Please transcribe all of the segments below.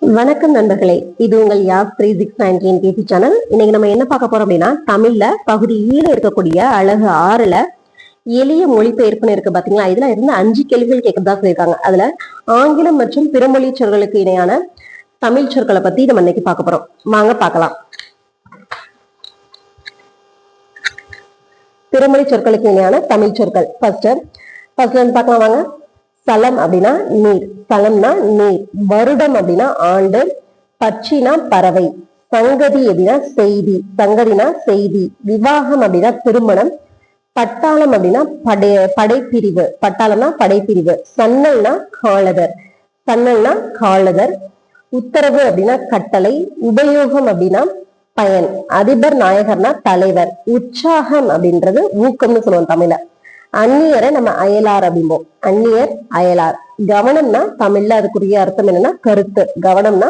வணக்கம் நண்பர்களே, இது உங்கள் யாஸ் 3619 பேசி சேனல். இன்னைக்கு நம்ம என்ன பார்க்க போறோம் அப்படின்னா, தமிழ்ல பகுதி ஈல இருக்கக்கூடிய அழகு 6ல எளிய மொழிபெயர்ப்புன்னு இருக்கு பாத்தீங்களா. இதுல இருந்து 5 கேள்விகள் கேட்கறதா சொல்லியிருக்காங்க. அதுல ஆங்கிலம் மற்றும் பிறமொழி சொற்களுக்கு இணையான தமிழ் சொற்களை பத்தி நம்ம இன்னைக்கு பார்க்க போறோம். வாங்க பார்க்கலாம். பிறமொழி சொற்களுக்கு இணையான தமிழ் சொற்கள் ஃபர்ஸ்ட் பார்க்கலாம் வாங்க. சலம் அப்படின்னா நீர், சலம்னா நீர். வருடம் அப்படின்னா ஆண்டு. பட்சினா பறவை. சங்கதி அப்படின்னா செய்தி, சங்கதினா செய்தி. விவாகம் அப்படின்னா திருமணம். பட்டாளம் அப்படின்னா படைப்பிரிவு, பட்டாளம்னா படைப்பிரிவு. சன்னல்னா காலதர், சன்னல்னா காலதர். உத்தரவு அப்படின்னா கட்டளை. உபயோகம் அப்படின்னா பயன். அதிபர் நாயகர்னா தலைவர். உற்சாகம் அப்படின்றது ஊக்கம்னு சொல்லுவோம் தமிழ்ல. அந்நியரை நம்ம அயலார் அப்படிம்போம். அந்நியர், அயலார். கவனம்னா தமிழ்ல அதுக்குரிய அர்த்தம் என்னன்னா கருத்து. கவனம்னா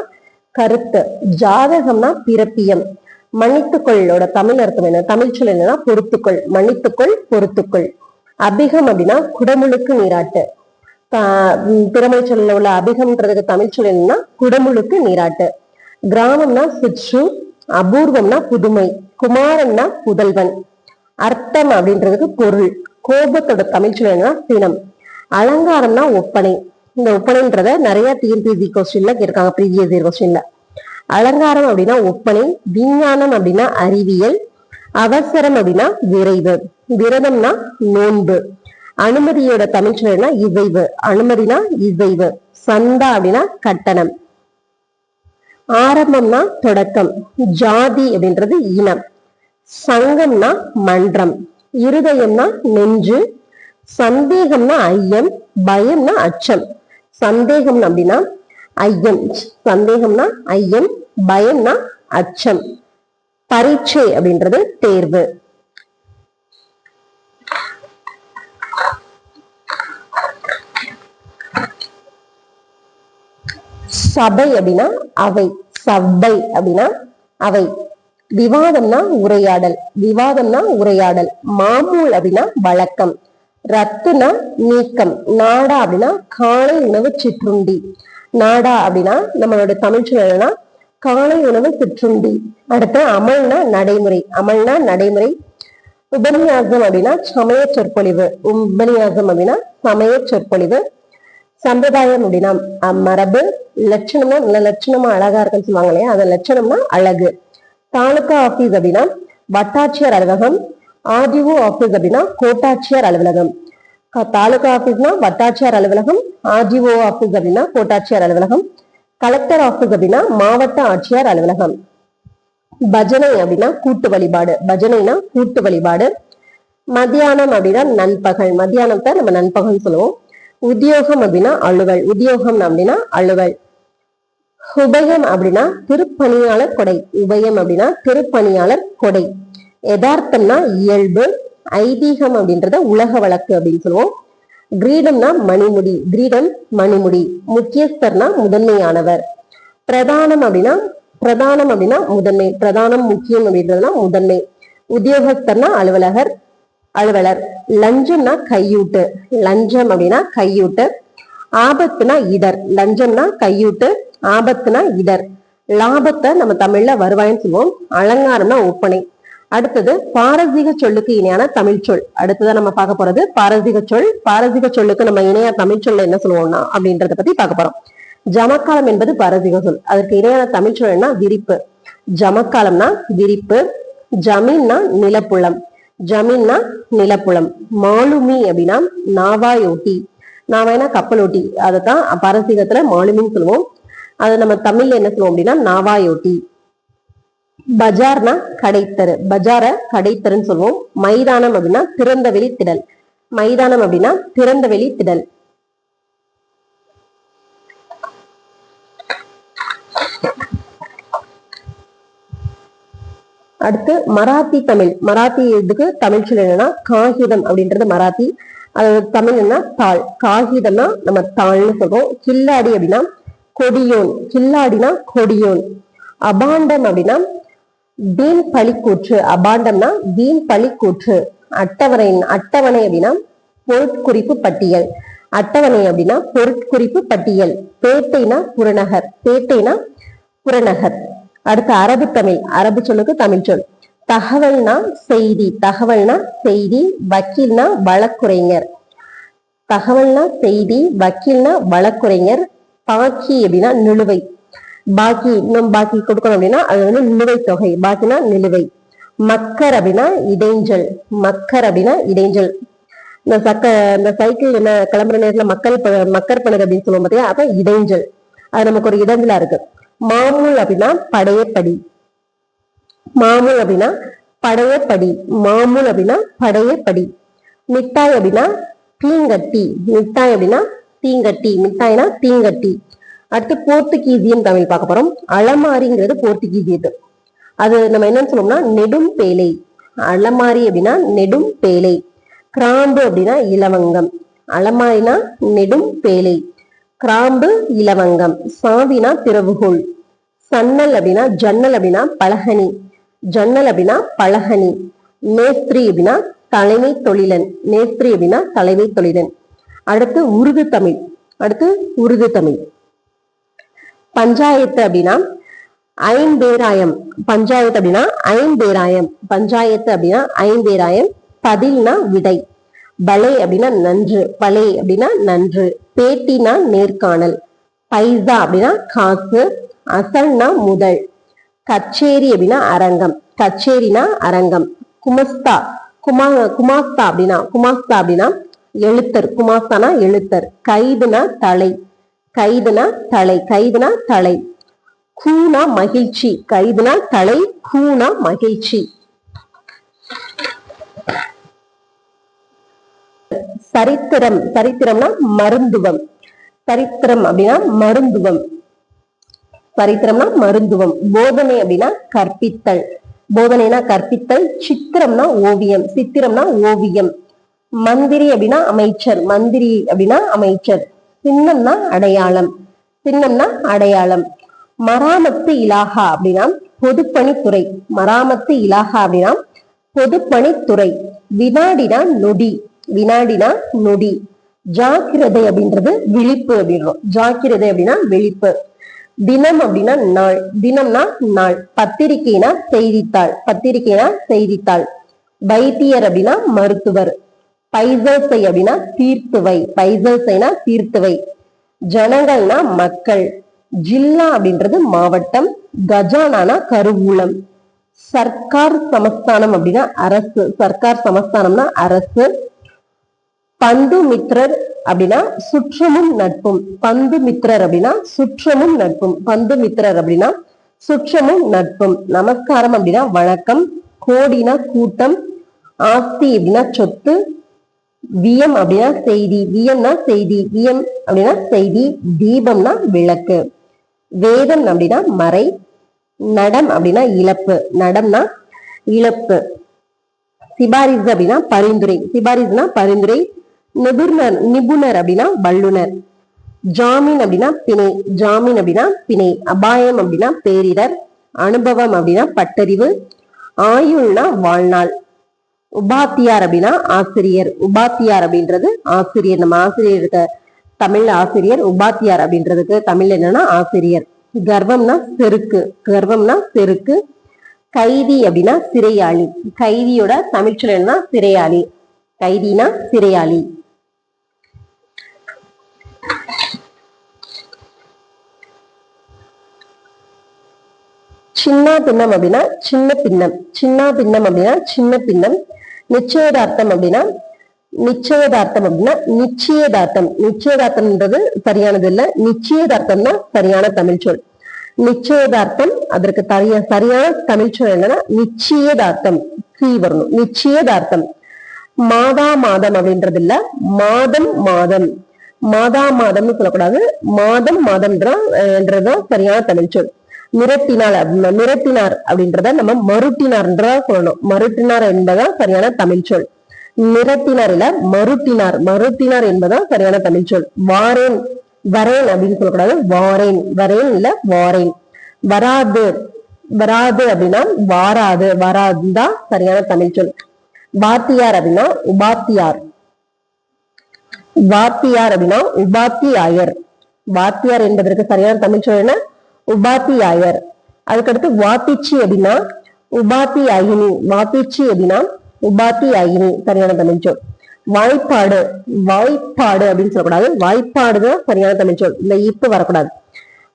கருத்து. ஜாதகம்னா பிறப்பியம். மன்னித்துக்கொள்ளோட தமிழ் அர்த்தம் என்ன? தமிழ் சொல் என்னன்னா பொறுத்துக்கொள். மன்னித்துக்கொள், பொறுத்துக்கொள். அபிகம் அப்படின்னா குடமுழுக்கு நீராட்டு. பிறமொழி சொல்ல உள்ள அபிகம்ன்றதுக்கு தமிழ் சொல் என்னன்னா குடமுழுக்கு நீராட்டு. கிராமம்னா சிற்றூர். அபூர்வம்னா புதுமை. குமாரன்னா புதல்வன். அர்த்தம் அப்படின்றதுக்கு பொருள். கோபத்தோட தமிழ் சொல் என்னன்னா சினம். அலங்காரம்னா ஒப்பனை. இந்த ஒப்பனைன்றத நிறைய டிஎன்பிஎஸ்சி கொஸ்டின்ல கேட்காங்க, ப்ரீவியஸ் இயர் கொஸ்டின்ல. அலங்காரம் அப்படின்னா ஒப்பனை. விஞ்ஞானம் அப்படின்னா அறிவியல். அவசரம் அப்படின்னா விரைவு. விரதம்னா நோன்பு. அனுமதியோட தமிழ் சொல் என்ன? இசைவு. அனுமதினா இசைவு. சந்தா அப்படின்னா கட்டணம். ஆரம்பம்னா தொடக்கம். ஜாதி அப்படின்றது இனம். சங்கம்னா மன்றம். இருதயம்னா நெஞ்சு. சந்தேகம்னா ஐயம். பயம்னா அச்சம். சந்தேகம் அப்படின்னா ஐயம். சந்தேகம்னா ஐயம். பயம்னா அச்சம். பரீட்சை அப்படின்றது தேர்வு. சபை அப்படின்னா அவை. சபை அப்படின்னா அவை. விவாதம்னா உரையாடல். விவாதம்னா உரையாடல். மாமூல் அப்படின்னா வழக்கம். ரத்துனா நீக்கம். நாடா அப்படின்னா காலை உணவு சிற்றுண்டி. நாடா அப்படின்னா நம்மளோட தமிழ் சொல்லனா காலை உணவு சிற்றுண்டி. அடுத்து அமல்னா நடைமுறை. அமல்னா நடைமுறை. உபன்யாசம் அப்படின்னா சமய சொற்பொழிவு. உபன்யாசம் அப்படின்னா சமய சொற்பொழிவு. சம்பிரதாயம் அப்படின்னா மரபு. லட்சணம்னா நல்ல லட்சணமா அழகா இருக்குன்னு சொல்லுவாங்க இல்லையா, அந்த லட்சணம்னா அழகு. தாலுகா ஆபீஸ் அப்படின்னா வட்டாட்சியர் அலுவலகம். ஆர்டிஓ ஆபீஸ் அப்படின்னா கோட்டாட்சியர் அலுவலகம். தாலுகா ஆபீஸ்னா வட்டாட்சியர் அலுவலகம். ஆர்டிஓ ஆபீஸ் அப்படின்னா கோட்டாட்சியர் அலுவலகம். கலெக்டர் ஆபீஸ் அப்படின்னா மாவட்ட ஆட்சியர் அலுவலகம். பஜனை அப்படின்னா கூட்டு வழிபாடு. பஜனைனா கூட்டு வழிபாடு. மத்தியானம் அப்படின்னா நண்பகல். மத்தியானத்தை நம்ம நண்பகல் சொல்லுவோம். உத்தியோகம் அப்படின்னா அலுவல். உத்தியோகம் அப்படின்னா அலுவல். உபயம் அப்படின்னா திருப்பணியாளர் கொடை. உபயம் அப்படின்னா திருப்பணியாளர் கொடை. யதார்த்தம்னா இயல்பு. ஐதீகம் அப்படின்றத உலக வழக்கு அப்படின்னு சொல்லுவோம். கிரீடம்னா மணிமுடி. கிரீடம் மணிமுடி. முக்கியஸ்தர்னா முதன்மையானவர். பிரதானம் அப்படின்னா முதன்மை. பிரதானம் முக்கியம் அப்படின்றதுனா முதன்மை. உத்தியோகஸ்தர்னா அலுவலர். லஞ்சம்னா கையூட்டு. லஞ்சம் அப்படின்னா கையூட்டு. ஆபத்துனா இடர். லஞ்சம்னா கையூட்டு. ஆபத்துனா இடர். லாபத்தை நம்ம தமிழ்ல வருவாய்ன்னு சொல்லுவோம். அலங்காரம்னா ஒப்பனை. அடுத்தது பாரசீக சொல்லுக்கு இணையான தமிழ் சொல். அடுத்ததான் நம்ம பார்க்க போறது பாரசீக சொல். பாரசீக சொல்லுக்கு நம்ம இணைய தமிழ் சொல்ல என்ன சொல்லுவோம்னா அப்படின்றத பத்தி பார்க்க போறோம். ஜமக்காலம் என்பது பாரசீக சொல். அதற்கு இணையான தமிழ் சொல் என்ன? விரிப்பு. ஜமக்காலம்னா விரிப்பு. ஜமீன்னா நிலப்புலம். ஜமீன்னா நிலப்புலம். மாலுமி அப்படின்னா நாவாயோட்டி. நாவாய்னா கப்பலோட்டி. அதைத்தான் பாரசீகத்துல மாலுமின்னு சொல்லுவோம். அதை நம்ம தமிழ்ல என்ன சொல்லுவோம் அப்படின்னா நாவாயோட்டி. பஜார்னா கடைத்தரு. பஜார கடைத்தருன்னு சொல்லுவோம். மைதானம் அப்படின்னா திறந்த வெளி திடல். மைதானம் அப்படின்னா திறந்த வெளி திடல். அடுத்து மராத்தி தமிழ். மராத்தி இதுக்கு தமிழ் சொல் என்னன்னா காகிதம் அப்படின்றது மராத்தி. அது தமிழ் என்ன? தாள். காகிதம்னா நம்ம தாள்னு சொல்றோம். கில்லாடி அப்படின்னா கொடியோன். கில்லாடினா கொடியோன். அபாண்டம் அப்படின்னா வீண் பழிக்கூற்று. அபாண்டம்னா வீண் பழிக்கூற்று. அட்டவணை அப்படின்னா பொருட்குறிப்பு பட்டியல். அட்டவணை அப்படின்னா பொருட்குறிப்பு பட்டியல். பேட்டைனா புறநகர், பேட்டைனா புறநகர். அடுத்து அரபு தமிழ், அரபு சொல்லுக்கு தமிழ் சொல். தகவல்னா செய்தி, தகவல்னா செய்தி. வக்கீல்னா வழக்குரைஞர், தகவல்னா செய்தி. வக்கீல்னா வழக்குரைஞர். பாக்கி அப்படின்னா நிலுவை, பாக்கி இன்னும் பாக்கி கொடுக்கணும் அப்படின்னா அது வந்து நிலுவைத் தொகை, பாக்கினா நிலுவை. மக்கர் அப்படின்னா இடைஞ்சல், மக்கர் அப்படின்னா இடைஞ்சல். இந்த சைக்கிள் என்ன கிளம்புற நேரத்துல மக்கர் பண்ணுது அப்படின்னு சொல்லுவோம் பாத்தியா, அப்ப இடைஞ்சல், அது நமக்கு ஒரு இடைஞ்சலா இருக்கு. மாமூல் அப்படின்னா படையப்படி, மாமூல் அப்படின்னா படையப்படி, மாமூல் அப்படின்னா படையப்படி. மிட்டாய் அப்படின்னா தீங்கட்டி, மிட்டாய் அப்படின்னா தீங்கட்டி, மிட்டாய்னா தீங்கட்டி. அடுத்து போர்த்துகீசியம் தமிழ் பார்க்க போறோம். அலமாரிங்கிறது போர்த்துகீசியத்து, அது நம்ம என்னன்னு சொல்லுவோம்னா நெடும் பேலை. அலமாரி அப்படின்னா நெடும் பேலை. கிராம்பு அப்படின்னா இலவங்கம். அலமாரினா நெடும் பேலை, கிராம்பு இலவங்கம். சாவினா திறவுகோல். சன்னல் அப்படின்னா ஜன்னல் அப்படின்னா பலகனி, ஜன்னல் அப்படின்னா பலகனி. மேஸ்திரி அப்படின்னா தலைமை தொழிலன், மேஸ்திரி அப்படின்னா தலைமை தொழிலன். அடுத்து உருது தமிழ், அடுத்து உருது தமிழ். பஞ்சாயத்து அப்படின்னா ஐம்பேராயம், பஞ்சாயத்து அப்படின்னா ஐம்பேராயம், பஞ்சாயத்து அப்படின்னா ஐம்பேராயம். பதில்னா விடை. பலே அப்படின்னா நன்று, பலே அப்படின்னா நன்று. பேட்டினா நேர்காணல். பைசா அப்படின்னா காசு. அசல்னா முதல். கச்சேரி அப்படின்னா அரங்கம், கச்சேரினா அரங்கம். குமஸ்தா, குமாஸ்தா அப்படின்னா, குமாஸ்தா அப்படின்னா எழுத்தர், குமாஸ்தானா எழுத்தர். கைதுனா தலை, கைதுனா தலை, கைதுனா தலை. கூனா மகிழ்ச்சி, கைதுனா தலை, கூனா மகிழ்ச்சி. சரித்திரம், சரித்திரம்னா மருந்துவம், சரித்திரம் அப்படின்னா மருந்துவம், சரித்திரம்னா மருந்துவம். போதனை அப்படின்னா கற்பித்தல், போதனைனா கற்பித்தல். சித்திரம்னா ஓவியம், சித்திரம்னா ஓவியம். மந்திரி அப்படின்னா அமைச்சர், மந்திரி அப்படின்னா அமைச்சர். சின்னம்னா அடையாளம், சின்னம்னா அடையாளம். மராமத்து இலாகா அப்படின்னா பொதுப்பணித்துறை, மராமத்து இலாகா அப்படின்னா பொதுப்பணித்துறை. வினாடினா நொடி, வினாடினா நொடி. ஜாக்கிரதை அப்படின்றது விழிப்பு அப்படின்றோம், ஜாக்கிரதை அப்படின்னா விழிப்பு. தினம் அப்படின்னா நாள், தினம்னா நாள். பத்திரிகைனா செய்தித்தாள், பத்திரிகைனா செய்தித்தாள். வைத்தியர் அப்படின்னா மருத்துவர். பைசல்சை அப்படின்னா தீர்த்துவை, பைசல்சைனா தீர்த்துவை. ஜனங்கள்னா மக்கள். ஜில்லா அப்படின்றது மாவட்டம். கஜானானா கருவூலம். சர்க்கார் சமஸ்தானம் அப்படின்னா அரசு, சர்க்கார் சமஸ்தானம்னா அரசு. பந்து மித்ரர் அப்படின்னா சுற்றமும் நட்பும், பந்து மித்ரர் அப்படின்னா சுற்றமும் நட்பும், பந்து மித்ரர் அப்படின்னா சுற்றமும் நட்பும். நமஸ்காரம் அப்படின்னா வணக்கம். கோடினா கூட்டம். ஆஸ்தி அப்படின்னா சொத்து. வியம் அப்படின்னா செய்தி, வியம்னா செய்தி, வியம் அப்படின்னா செய்தி. தீபம்னா விளக்கு. வேதம் அப்படின்னா மறை. நடம் அப்படின்னா இழப்பு, நடம்னா இழப்பு. சிபாரிசு அப்படின்னா பரிந்துரை, சிபாரிசுனா பரிந்துரை. நிபுணர், நிபுணர் அப்படின்னா வல்லுனர். ஜாமீன் அப்படின்னா பிணை, ஜாமீன் அப்படின்னா பிணை. அபாயம் அப்படின்னா பேரிடர். அனுபவம் அப்படின்னா பட்டறிவு. ஆயுள்னா வாழ்நாள். உபாத்தியார் அப்படின்னா ஆசிரியர், உபாத்தியார் அப்படின்றது ஆசிரியர். நம்ம ஆசிரியருக்கு தமிழ்ல ஆசிரியர், உபாத்தியார் அப்படின்றதுக்கு தமிழ்ல என்னன்னா ஆசிரியர். கர்வம்னா செருக்கு, கர்வம்னா செருக்கு. கைதி அப்படின்னா சிறையாளி, கைதியோட தமிழ்ச்சொல் என்ன சிறையாளி, கைதினா சிறையாளி. சின்ன பின்னம் அப்படின்னா சின்ன பின்னம், சின்ன பின்னம் அப்படின்னா சின்ன பின்னம். நிச்சயதார்த்தம் அப்படின்னா நிச்சயதார்த்தம் அப்படின்னா நிச்சயதார்த்தம், நிச்சயதார்த்தம்ன்றது சரியானது இல்ல, நிச்சயதார்த்தம் தான் சரியான தமிழ் சொல். நிச்சயதார்த்தம் அதற்கு சரியான தமிழ் சொல் என்னன்னா நிச்சயதார்த்தம், சி வரணும், நிச்சயதார்த்தம். மாதா மாதம் அப்படின்றது இல்ல, மாதம் மாதம், மாதா மாதம்னு சொல்லக்கூடாது, மாதம் மாதம்ன்றதான் சரியான தமிழ் சொல். மிரட்டினார், மிரட்டினார் அப்படின்றத நம்ம மருட்டினார்ன்றதா சொல்லணும், மருட்டினார் என்பதா சரியான தமிழ் சொல். மிரட்டினார் இல்ல மருட்டினார், மருட்டினார் என்பதா சரியான தமிழ் சொல். வாரேன், வரேன் அப்படின்னு சொல்லக்கூடாது, வாரேன், வரேன் இல்ல வாரேன். வராது, வராது அப்படின்னா வாராது, வராதுதான் சரியான தமிழ் சொல். வாத்தியார் அப்படின்னா உபாத்தியார். வாத்தியார் அப்படின்னா உபாத்தியாயர். வாத்தியார் என்பதற்கு சரியான தமிழ் சொல் என்ன? உபாத்தியாயர். அதுக்கடுத்து வாத்திச்சி அப்படின்னா உபாத்தியாயினி. வாத்திச்சி அப்படின்னா உபாத்தியாயினி சரியான தமிழ் சொல். வாய்ப்பாடு, வாய்ப்பாடு அப்படின்னு சொல்லக்கூடாது, வாய்ப்பாடுதான் சரியான தமிழ் சொல். இந்த இப்பு வரக்கூடாது.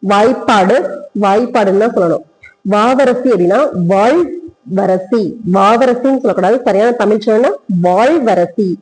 வாய்ப்பாடு, வாய்ப்பாடுன்னு தான் சொல்லணும். வாவரசி அப்படின்னா வாழ்வரசி. வாவரசின்னு சொல்லக்கூடாது, சரியான தமிழ் சொல் வாழ்வரசி.